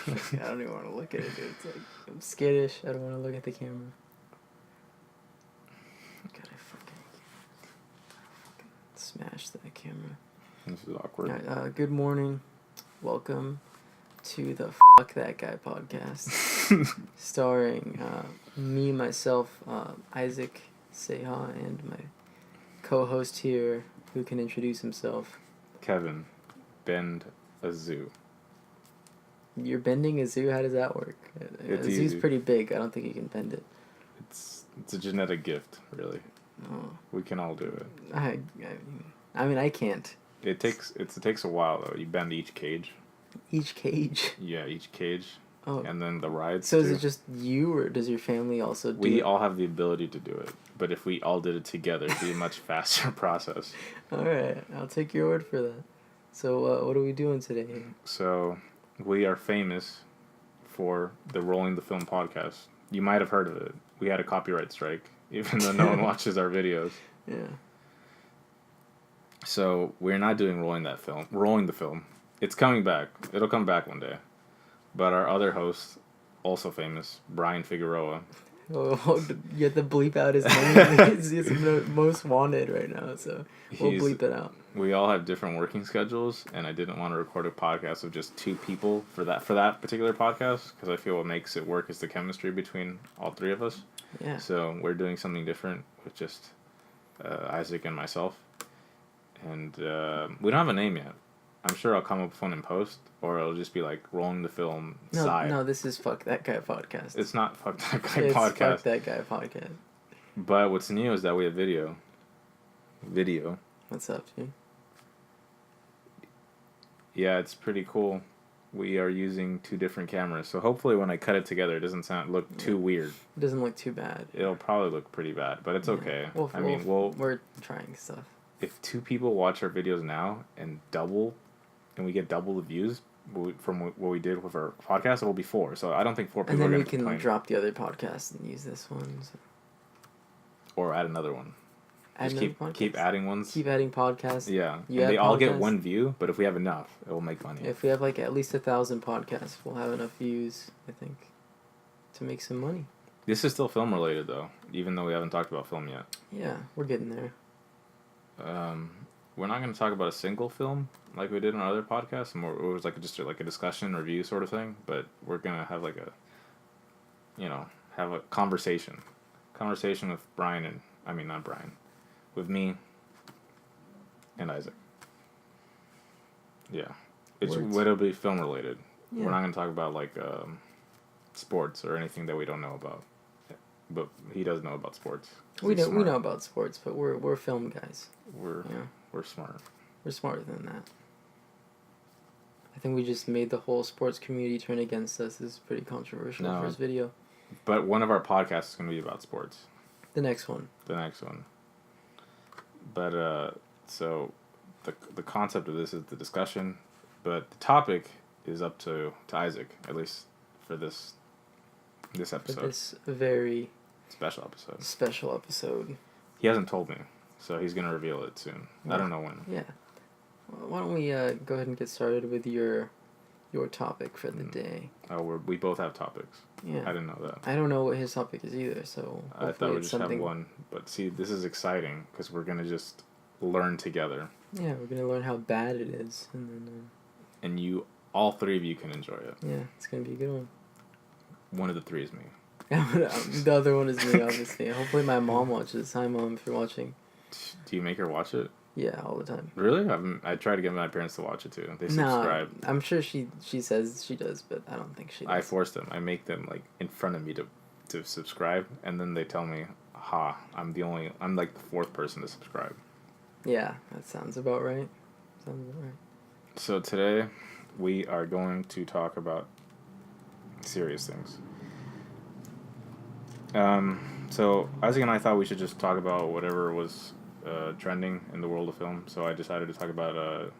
I don't even want to look at it, dude. It's like, I'm skittish. I don't want to look at the camera. God, I fucking smashed that camera. This is awkward. Alright, good morning. Welcome to the Fuck That Guy podcast. Starring me, myself, Isaac Seha, and my co-host here, who can introduce himself. Kevin, bend a zoo. You're bending a zoo? How does that work? It's a zoo's easy. pretty big. I don't think you can bend it. It's a genetic gift, really. Oh. We can all do it. I mean, I can't. It takes a while though. You bend each cage. Each cage? Yeah, each cage. Oh. And then the rides. So too. is it just you, or does your family also do We it? all have the ability to do it, but if we all did it together, it'd be a much faster process. Alright, I'll take your word for that. So, what are we doing today? So, we are famous for the Rolling the Film podcast. You might have heard of it. We had a copyright strike, even though no one watches our videos. Yeah. So, we're not doing Rolling the Film. It's coming back. It'll come back one day. But our other host, also famous, Brian Figueroa. Oh, you have to bleep out his name. He's the most wanted right now, so we'll bleep it out. We all have different working schedules, and I didn't want to record a podcast with just two people for that particular podcast, because I feel what makes it work is the chemistry between all three of us. Yeah. So we're doing something different with just Isaac and myself. And we don't have a name yet. I'm sure I'll come up with one in post, or it'll just be like Rolling the Film side. No, this is Fuck That Guy podcast. It's not Fuck That Guy it's podcast. Fuck That Guy podcast. But what's new is that we have video. What's up, dude? Yeah, it's pretty cool. We are using two different cameras, so hopefully when I cut it together, it doesn't look too weird. It doesn't look too bad. It'll probably look pretty bad, but it's okay. We're trying stuff. If two people watch our videos now and we get double the views from what we did with our podcast, it will be 4. So I don't think 4 people are going to complain. And then we can drop the other podcast and use this one. So. Or add another one. Just keep adding ones. Keep adding podcasts. Yeah. They all get 1 view, but if we have enough, it will make money. If we have like at least 1,000 podcasts, we'll have enough views, I think, to make some money. This is still film related though, even though we haven't talked about film yet. Yeah, we're getting there. We're not going to talk about a single film like we did on our other podcast. It was just a discussion review sort of thing, but we're going to have have a conversation with with me and Isaac. Yeah. It'll be film related. Yeah. We're not going to talk about sports or anything that we don't know about. But he does know about sports. We know about sports, but we're film guys. We're smart. We're smarter than that. I think we just made the whole sports community turn against us. This is pretty controversial first video. But one of our podcasts is going to be about sports. The next one. But so the concept of this is the discussion, but the topic is up to Isaac, at least for this episode. For this very special episode. He hasn't told me, so he's gonna reveal it soon. Yeah. I don't know when. Yeah. Well, why don't we go ahead and get started with your topic for the day? Oh, we both have topics. Yeah. I didn't know that. I don't know what his topic is either, so I thought we just have one. But see, this is exciting because we're gonna just learn together. Yeah, we're gonna learn how bad it is, and then. And all 3 of you can enjoy it. Yeah, it's gonna be a good one. One of the 3 is me. The other one is me, obviously. Hopefully my mom watches. Hi, Mom, if you're watching. Do you make her watch it? Yeah, all the time. Really? I try to get my parents to watch it too. They subscribe. No, I'm sure she says she does, but I don't think she does. I force them. I make them in front of me to subscribe, and then they tell me, I'm like the 4th person to subscribe. Yeah, that sounds about right. So today, we are going to talk about serious things. So Isaac and I thought we should just talk about whatever was trending in the world of film. So I decided to talk about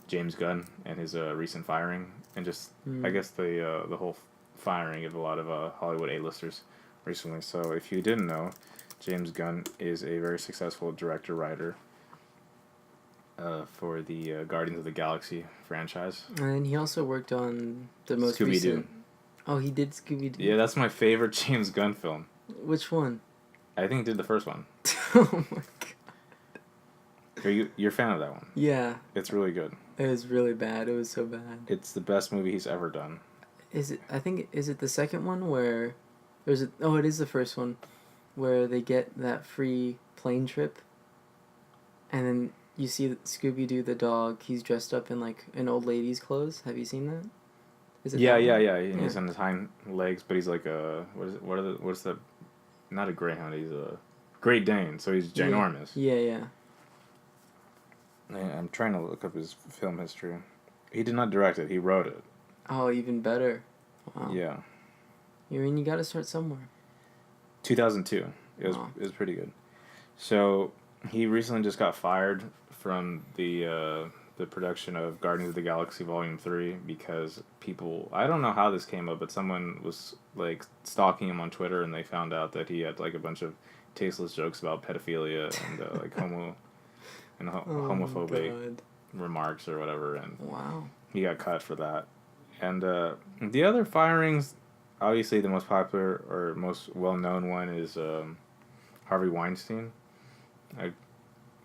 James Gunn and his recent firing, and just I guess the whole firing of a lot of Hollywood A-listers recently. So if you didn't know, James Gunn is a very successful director-writer. for the Guardians of the Galaxy franchise. And he also worked on the most Scooby-Doo. recent... Oh, he did Scooby-Doo? Yeah, that's my favorite James Gunn film. Which one? I think he did the first one. Oh my god. You're a fan of that one? Yeah. It's really good. It was really bad. It was so bad. It's the best movie he's ever done. Is it the second one where... It is the first one where they get that free plane trip and then you see Scooby-Doo the dog, he's dressed up in like an old lady's clothes. Have you seen that? Is it Yeah. that He's on his hind legs, but he's like a... What's the... Not a greyhound, he's a Great Dane, so he's ginormous. Yeah. I'm trying to look up his film history. He did not direct it, he wrote it. Oh, even better. Wow. Yeah. You gotta start somewhere. 2002. It was pretty good. So he recently just got fired from the production of Guardians of the Galaxy Volume 3 because people, I don't know how this came up, but someone was like stalking him on Twitter and they found out that he had like a bunch of tasteless jokes about pedophilia and like homophobic remarks or whatever, and wow, he got cut for that. And the other firings, obviously the most popular or most well-known one is Harvey Weinstein.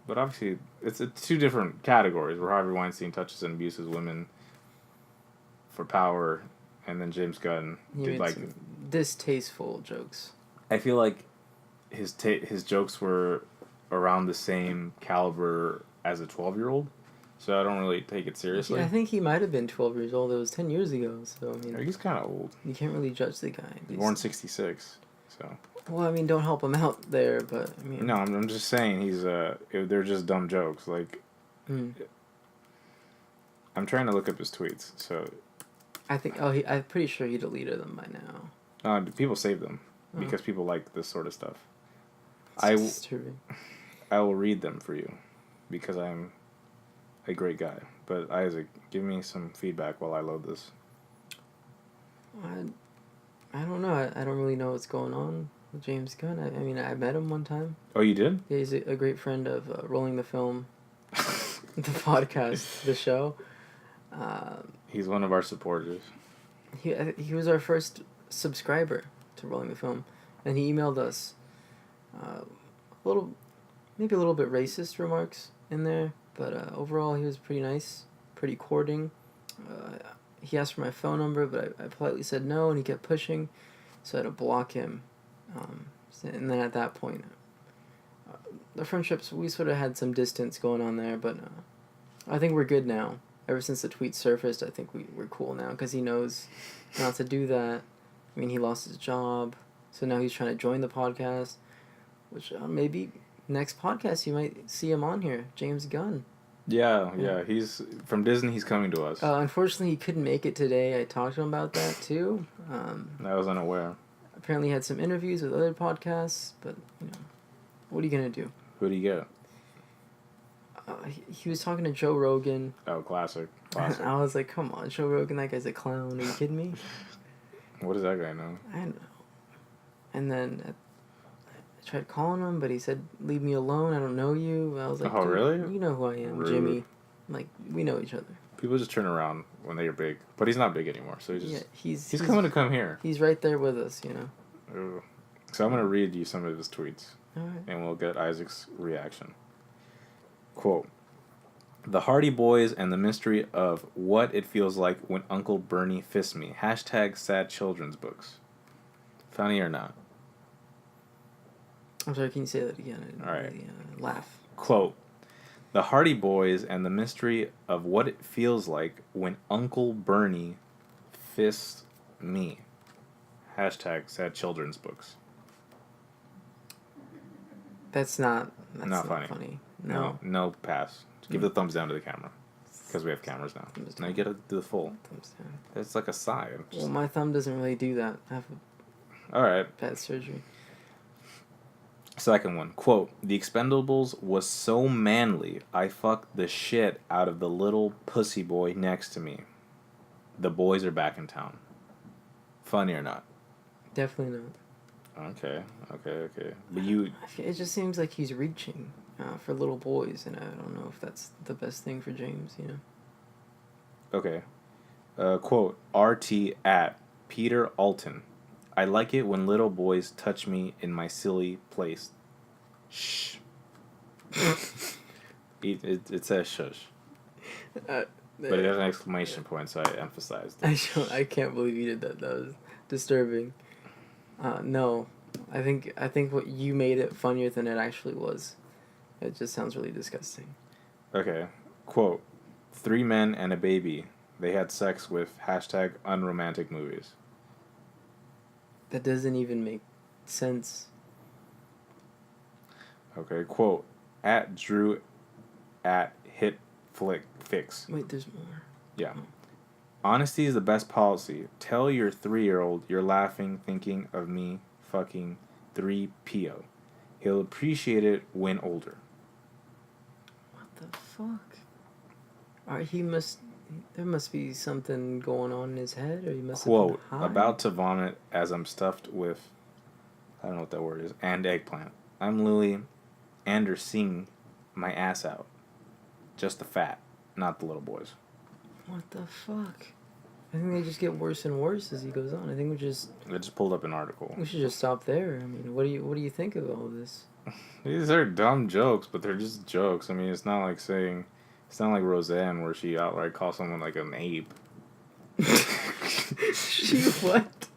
But obviously it's two different categories where Harvey Weinstein touches and abuses women for power, and then James Gunn did like distasteful jokes. I feel like his jokes were around the same caliber as a 12-year-old, so I don't really take it seriously. Yeah, I think he might have been 12 years old. It was 10 years ago, so I mean... He's kind of old. You can't really judge the guy. He's born 66, so... Well, I mean, don't help him out there, but, I mean... No, I'm just saying he's, they're just dumb jokes, like... I'm trying to look up his tweets, so... I think, I'm pretty sure he deleted them by now. People save them, because people like this sort of stuff. It's disturbing. I will read them for you, because I'm a great guy. But Isaac, give me some feedback while I load this. I don't know. I don't really know what's going on with James Gunn. I mean, I met him one time. Oh, you did? Yeah, he's a great friend of Rolling the Film, the podcast, the show. He's one of our supporters. He was our first subscriber to Rolling the Film, and he emailed us maybe a little bit racist remarks in there, but overall he was pretty nice, pretty courting. He asked for my phone number, but I politely said no, and he kept pushing, so I had to block him. And then at that point, the friendships, we sort of had some distance going on there, but I think we're good now. Ever since the tweet surfaced, I think we're cool now, because he knows not to do that. I mean, he lost his job, so now he's trying to join the podcast, which maybe next podcast you might see him on here, James Gunn. Yeah, he's from Disney. He's coming to us. Unfortunately, he couldn't make it today. I talked to him about that too. I was unaware. Apparently, he had some interviews with other podcasts, but what are you gonna do? Who do you get? He was talking to Joe Rogan. Oh, classic. I was like, come on, Joe Rogan, that guy's a clown. Are you kidding me? What does that guy know? I don't know. And then I tried calling him, but he said, leave me alone, I don't know you. I was like, oh, really? You know who I am, Rude. Jimmy. Like, we know each other. People just turn around when they're big. But he's not big anymore, so he's coming to come here. He's right there with us, Ooh. So I'm going to read you some of his tweets. All right. And we'll get Isaac's reaction. Quote, "The Hardy Boys and the mystery of what it feels like when Uncle Bernie fists me. Hashtag sad children's books. Funny or not?" I'm sorry, can you say that again? I didn't All right. really, laugh. Quote, "The Hardy Boys and the mystery of what it feels like when Uncle Bernie fists me. Hashtag sad children's books." That's not funny. No. No pass. Just give the thumbs down to the camera. Because we have cameras now. Now you gotta do the full. Thumbs down. It's like a sigh. Well, my thumb doesn't really do that. I have Alright. bad surgery. Second one. Quote, "The Expendables was so manly, I fucked the shit out of the little pussy boy next to me. The boys are back in town." Funny or not? Definitely not. Okay. But It just seems like he's reaching. for little boys, and I don't know if that's the best thing for James, you know. Okay. Quote, RT at Peter Alton. I like it when little boys touch me in my silly place. Shh. It says shush. But it has an exclamation point, so I emphasized it. I can't believe you did that. That was disturbing. No, I think what you made it funnier than it actually was. It just sounds really disgusting. Okay. Quote, 3 men and a baby. They had sex with hashtag unromantic movies. That doesn't even make sense. Okay. Quote, at Drew at Hit Flick Fix. Wait, there's more. Yeah. Honesty is the best policy. Tell your 3-year-old you're laughing, thinking of me, fucking 3PO. He'll appreciate it when older. What the fuck? Alright, there must be something going on in his head, or he must Quote, have been high. about to vomit as I'm stuffed with, I don't know what that word is, and eggplant. I'm Louis Anders seeing my ass out. Just the fat, not the little boys. What the fuck? I think they just get worse and worse as he goes on. I think I just pulled up an article. we should just stop there. I mean, what do you think of all this? These are dumb jokes, but they're just jokes. I mean, it's not like Roseanne where she outright calls someone like an ape. She what?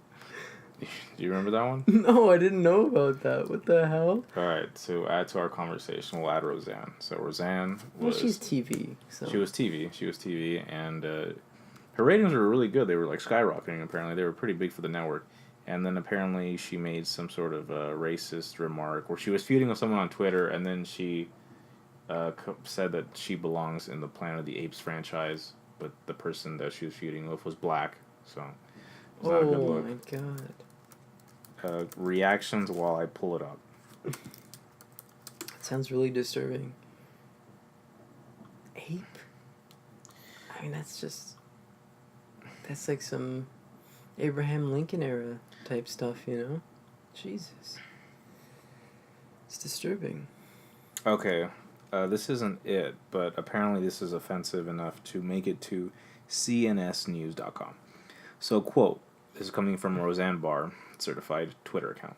Do you remember that one? No, I didn't know about that. What the hell? Alright, so add to our conversation, we'll add Roseanne. So Roseanne was... Well, she's TV, so... She was TV, and her ratings were really good. They were, like, skyrocketing, apparently. They were pretty big for the network. And then apparently she made some sort of racist remark where she was feuding with someone on Twitter, and then she said that she belongs in the Planet of the Apes franchise, but the person that she was feuding with was black, so it's not a good look. Oh my god. Reactions while I pull it up. That sounds really disturbing. Ape? I mean, that's like some Abraham Lincoln era type stuff, you know? Jesus. It's disturbing. Okay, this isn't it, but apparently this is offensive enough to make it to cnsnews.com. So, quote, this is coming from Roseanne Barr, certified Twitter account.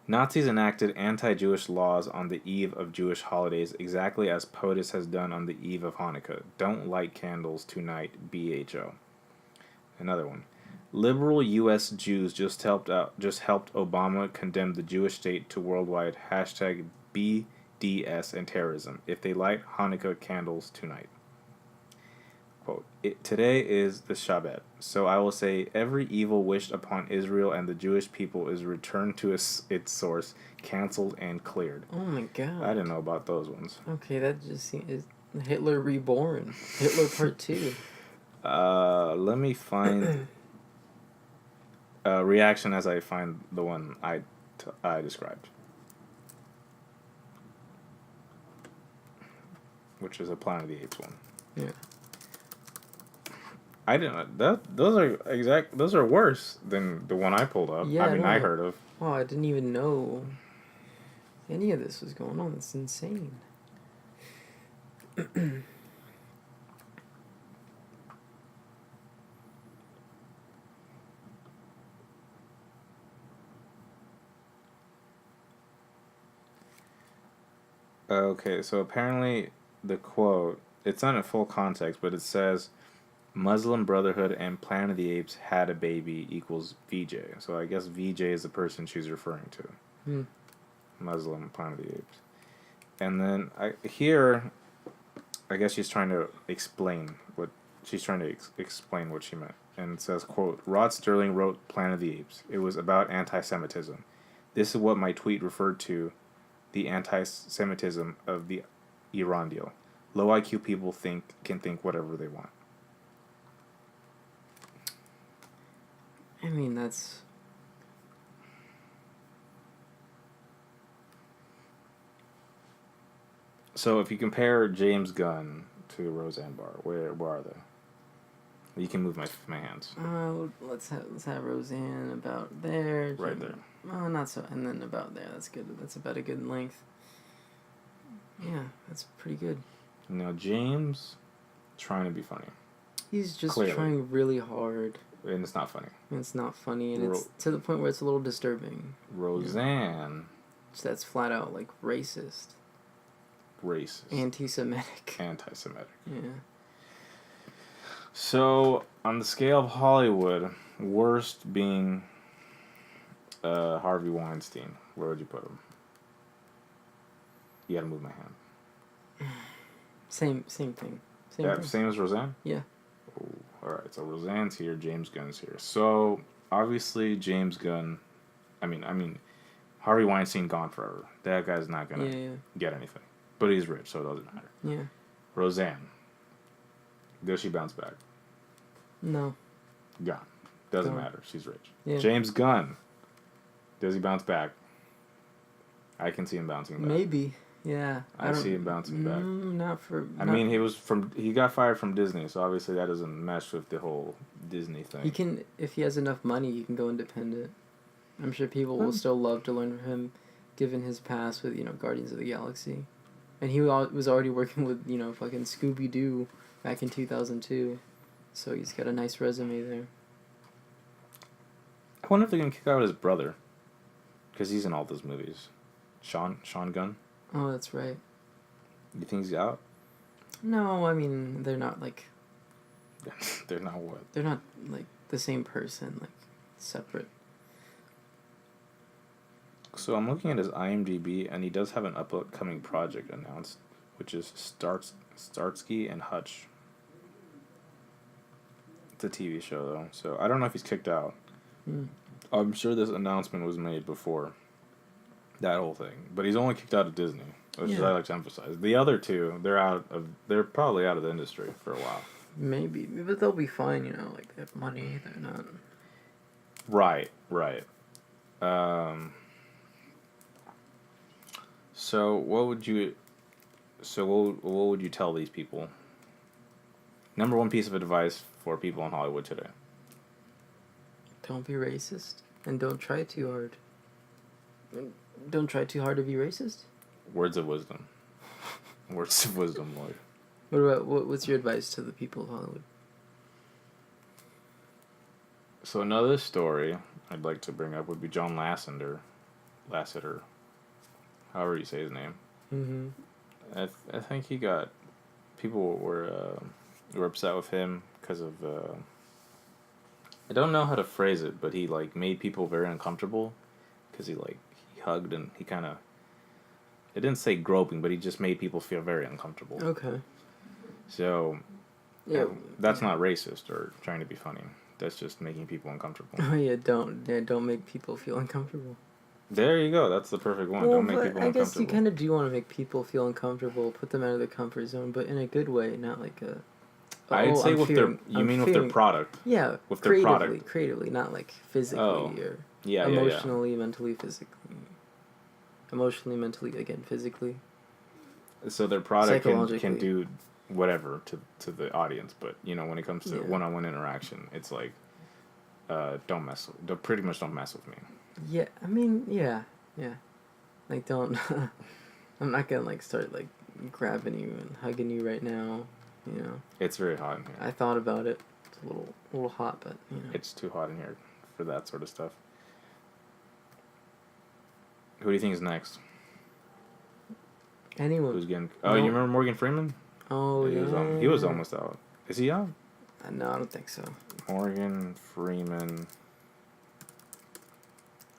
Nazis enacted anti-Jewish laws on the eve of Jewish holidays exactly as POTUS has done on the eve of Hanukkah. Don't light candles tonight, BHO. Another one. Liberal U.S. Jews just helped Obama condemn the Jewish state to worldwide hashtag BDS and terrorism if they light Hanukkah candles tonight. Quote, today is the Shabbat, so I will say every evil wished upon Israel and the Jewish people is returned to its source, canceled and cleared. Oh my god. I didn't know about those ones. Okay, that just is Hitler Reborn. Hitler Part 2. Let me find reaction as I find the one I described. Which is a Planet of the Apes one. Yeah. I didn't. Those are worse than the one I pulled up. Yeah, I heard of. Oh, I didn't even know any of this was going on. That's insane. Okay, so apparently the quote, it's not in full context, but it says Muslim Brotherhood and Planet of the Apes had a baby equals VJ. So I guess VJ is the person she's referring to. Muslim Planet of the Apes. And then I guess she's trying to explain what explain what she meant. And it says, quote, Rod Sterling wrote Planet of the Apes. It was about anti-Semitism. This is what my tweet referred to, the anti-Semitism of the Iran deal. Low IQ people can think whatever they want. I mean, that's... So if you compare James Gunn to Roseanne Barr, where are they? You can move my hands. Let's have Roseanne about there. Right there. Oh, not so. And then about there. That's good. That's about a good length. Yeah, that's pretty good. Now James, trying to be funny. He's just Clearly. trying really hard. And it's not funny. And it's not funny, and it's to the point where it's a little disturbing. Roseanne. So that's flat out, like, racist. Racist. Anti-Semitic. Anti-Semitic. Yeah. So, on the scale of Hollywood, worst being Harvey Weinstein, where would you put him? You gotta move my hand. Same thing. Same as Roseanne? Yeah. Oh, alright, so Roseanne's here, James Gunn's here. So, obviously, James Gunn, I mean, Harvey Weinstein gone forever. That guy's not gonna get anything. But he's rich, so it doesn't matter. Yeah. Roseanne. Does she bounce back? No. Gone. Doesn't matter. She's rich. Yeah. James Gunn. Does he bounce back? I can see him bouncing back. Maybe. Yeah. I see him bouncing back. Not for... I mean, he got fired from Disney, so obviously that doesn't mesh with the whole Disney thing. He can, if he has enough money, he can go independent. I'm sure people will still love to learn from him, given his past with, Guardians of the Galaxy. And he was already working with, fucking Scooby-Doo back in 2002. So he's got a nice resume there. I wonder if they're going to kick out his brother. Because he's in all those movies. Sean Gunn? Oh, that's right. You think he's out? No, I mean, they're not, like... They're not what? They're not, like, the same person, like, separate. So I'm looking at his IMDb, and he does have an upcoming project announced, which is Starsky and Hutch. It's a TV show, though, so I don't know if he's kicked out. I'm sure this announcement was made before that whole thing, but he's only kicked out of Disney, which is I like to emphasize. The other two, they're probably out of the industry for a while. Maybe, but they'll be fine, like they have money, they're not... Right. So what would you tell these people? Number one piece of advice for people in Hollywood today. Don't be racist, and don't try too hard. Don't try too hard to be racist? Words of wisdom. Words of wisdom, Lloyd. What's your advice to the people of Hollywood? So another story I'd like to bring up would be John Lasseter, however you say his name. Mm-hmm. I think people were upset with him because of, I don't know how to phrase it, but he, made people very uncomfortable, because he hugged and he kind of, it didn't say groping, but he just made people feel very uncomfortable. Okay. So, that's not racist or trying to be funny. That's just making people uncomfortable. Oh yeah, don't make people feel uncomfortable. There you go. That's the perfect one. Well, don't make people uncomfortable. I guess you kind of do want to make people feel uncomfortable, put them out of their comfort zone, but in a good way, not like a... I'd say with their product. Yeah, with their product. Creatively, not like physically or emotionally, mentally, physically. Emotionally, mentally, again, physically. So their product can do whatever to the audience, but when it comes to one-on-one interaction, it's like don't pretty much don't mess with me. Yeah, I mean, yeah. Like, don't... I'm not gonna, start, grabbing you and hugging you right now, It's very hot in here. I thought about it. It's a little hot, but, It's too hot in here for that sort of stuff. Who do you think is next? Anyone. Who's getting... Oh, you remember Morgan Freeman? Oh, yeah. He was almost out. Is he out? No, I don't think so. Morgan Freeman...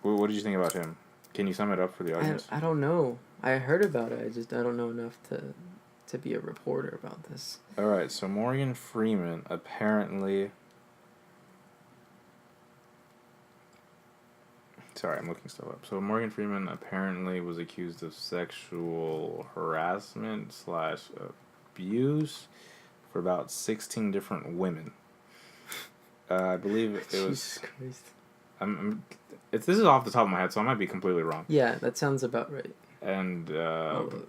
What did you think about him? Can you sum it up for the audience? I don't know. I heard about it. I don't know enough to be a reporter about this. Alright, so Morgan Freeman apparently... Sorry, I'm looking stuff up. So Morgan Freeman apparently was accused of sexual harassment / abuse for about 16 different women. I believe it was... Jesus Christ. This is off the top of my head, so I might be completely wrong. Yeah, that sounds about right. And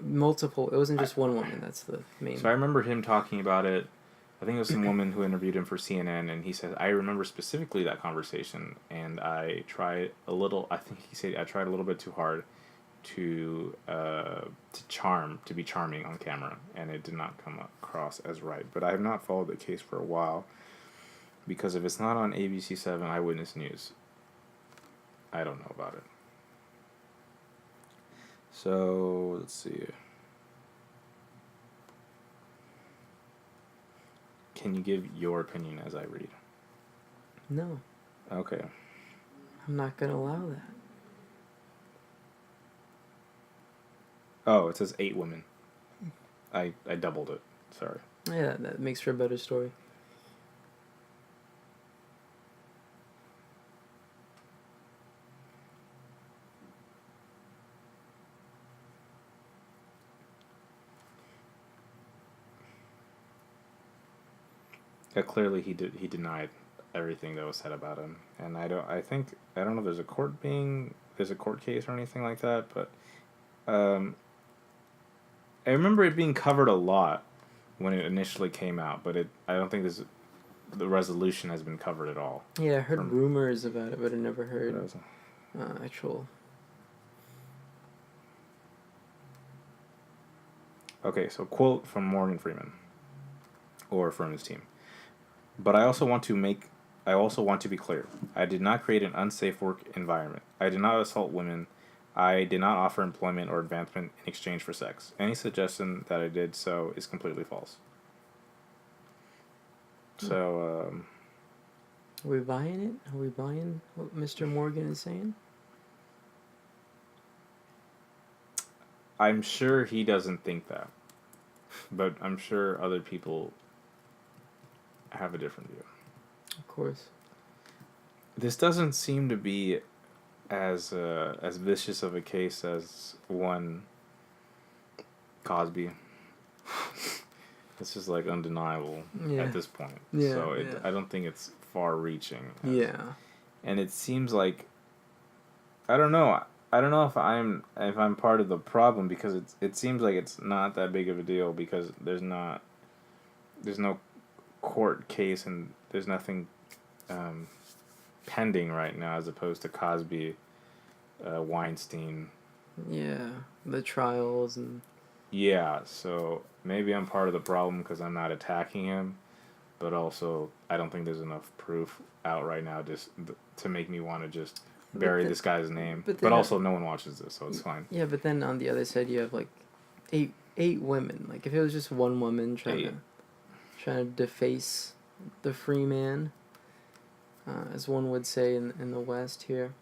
multiple. It wasn't just one woman. That's the main. So I remember him talking about it. I think it was some woman who interviewed him for CNN, and he said, I remember specifically that conversation, and I tried a little. I think he said I tried a little bit too hard, to be charming on camera, and it did not come across as right. But I have not followed the case for a while, because if it's not on ABC7 Eyewitness News, I don't know about it. So let's see. Can you give your opinion as I read? No. Okay. I'm not going to allow that. Oh, it says 8 women. I doubled it. Sorry. Yeah, that makes for a better story. Clearly he denied everything that was said about him, and I don't know if there's a court case or anything like that, but I remember it being covered a lot when it initially came out, but I don't think the resolution has been covered at all. Yeah, I heard rumors about it, but I never heard actual. Okay, so quote from Morgan Freeman, or from his team. But I also want to be clear. I did not create an unsafe work environment. I did not assault women. I did not offer employment or advancement in exchange for sex. Any suggestion that I did so is completely false. So, Are we buying it? Are we buying what Mr. Morgan is saying? I'm sure he doesn't think that. But I'm sure other people have a different view. Of course. This doesn't seem to be as vicious of a case as one Cosby. This is like undeniable at this point. Yeah, so I don't think it's far-reaching. Yeah. And it seems like, I don't know if I'm part of the problem, because it seems like it's not that big of a deal, because there's no court case and there's nothing pending right now, as opposed to Cosby, Weinstein. Yeah, the trials and. Yeah, so maybe I'm part of the problem because I'm not attacking him, but also I don't think there's enough proof out right now just to make me want to just bury this guy's name. But also no one watches this, so it's fine. Yeah, but then on the other side you have like eight women. Like if it was just one woman trying to deface the free man, as one would say in the West here,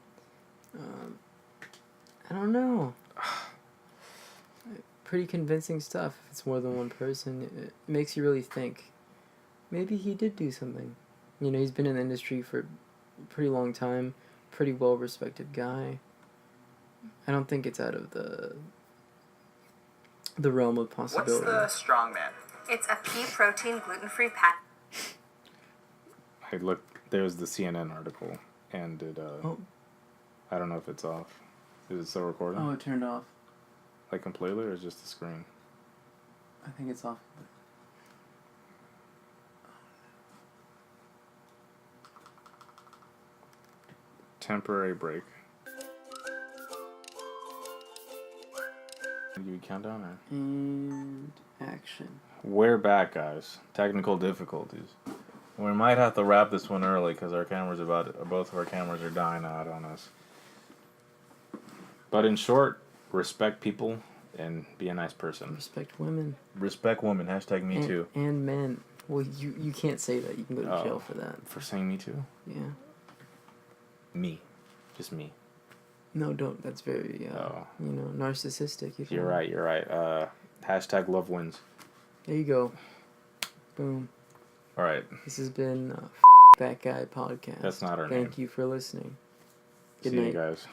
I don't know. Pretty convincing stuff. If it's more than one person, it makes you really think. Maybe he did do something. You know, he's been in the industry for a pretty long time. Pretty well-respected guy. I don't think it's out of the realm of possibility. What's the Strongman? It's a pea protein gluten-free pack. There's the CNN article, and I don't know if it's off. Is it still recording? Oh, it turned off. Like completely, or is just the screen? I think it's off. Temporary break. Give you a countdown, or? And action. We're back, guys. Technical difficulties. We might have to wrap this one early because both of our cameras are dying out on us. But in short, respect people and be a nice person. Respect women. Respect women. Hashtag me too. And men. Well, you can't say that. You can go to jail for that. For saying me too? Yeah. Me. Just me. No, don't. That's very, narcissistic. You're right. Hashtag love wins. There you go. Boom. All right. This has been That Guy Podcast. That's not our name. Thank you for listening. Good See night. you guys.